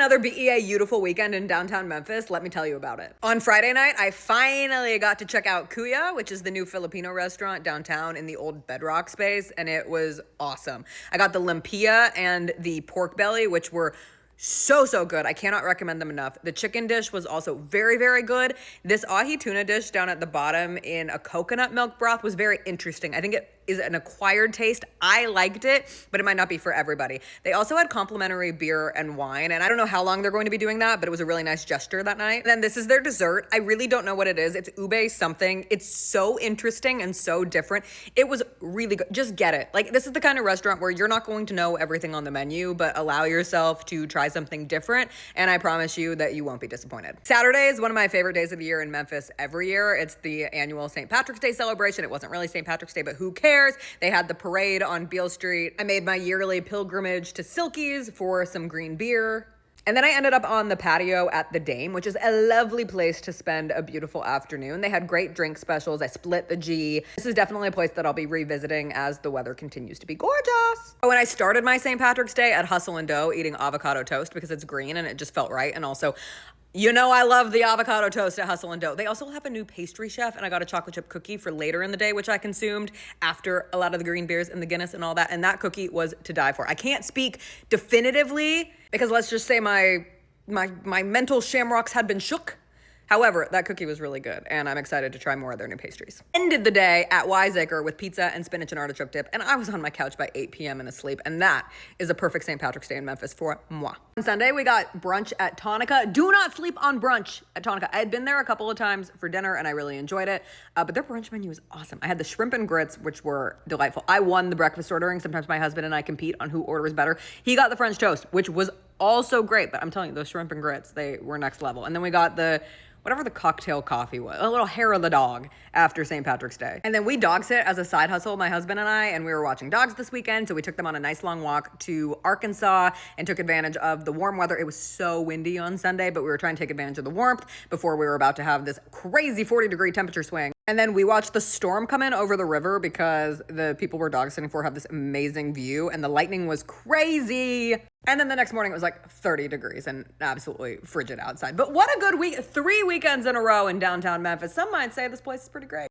another BEA beautiful weekend in downtown Memphis. Let me tell you about it. On Friday night, I finally got to check out Kuya, which is the new Filipino restaurant downtown in the old Bedrock space, and it was awesome. I got the lumpia and the pork belly, which were so good. I cannot recommend them enough. The chicken dish was also very good. This ahi tuna dish down at the bottom in a coconut milk broth was very interesting. I think it is an acquired taste. I liked it, but it might not be for everybody. They also had complimentary beer and wine, and I don't know how long they're going to be doing that, but it was a really nice gesture that night. And then this is their dessert. I really don't know what it is. It's ube something. It's so interesting and so different. It was really good. Just get it. Like, this is the kind of restaurant where you're not going to know everything on the menu, but allow yourself to try something different, and I promise you that you won't be disappointed. Saturday is one of my favorite days of the year in Memphis every year. It's the annual St. Patrick's Day celebration. It wasn't really St. Patrick's Day, but who cares? They had the parade on Beale Street. I made my yearly pilgrimage to Silky's for some green beer. And then I ended up on the patio at the Dame, which is a lovely place to spend a beautiful afternoon. They had great drink specials. I split the G. This is definitely a place that I'll be revisiting as the weather continues to be gorgeous. Oh, and I started my St. Patrick's Day at Hustle and Dough eating avocado toast because it's green and it just felt right. And also, you know, I love the avocado toast at Hustle and Dough. They also have a new pastry chef, and I got a chocolate chip cookie for later in the day, which I consumed after a lot of the green beers and the Guinness and all that. And that cookie was to die for. I can't speak definitively because let's just say my mental shamrocks had been shook. However, that cookie was really good, and I'm excited to try more of their new pastries. Ended the day at Wiseacre with pizza and spinach and artichoke dip, and I was on my couch by 8 p.m. and asleep, and that is a perfect St. Patrick's Day in Memphis for moi. On Sunday, we got brunch at Tonica. Do not sleep on brunch at Tonica. I had been there a couple of times for dinner, and I really enjoyed it, but their brunch menu was awesome. I had the shrimp and grits, which were delightful. I won the breakfast ordering. Sometimes my husband and I compete on who orders better. He got the French toast, which was also great, but I'm telling you, those shrimp and grits, they were next level. And then we got whatever the cocktail coffee was, a little hair of the dog after St. Patrick's Day. And then we dog sit as a side hustle, my husband and I, and we were watching dogs this weekend. So we took them on a nice long walk to Arkansas and took advantage of the warm weather. It was so windy on Sunday, but we were trying to take advantage of the warmth before we were about to have this crazy 40-degree temperature swing. And then we watched the storm come in over the river because the people we're dog sitting for have this amazing view, and the lightning was crazy. And then the next morning it was like 30 degrees and absolutely frigid outside. But what a good week. 3 weekends in a row in downtown Memphis. Some might say this place is pretty great.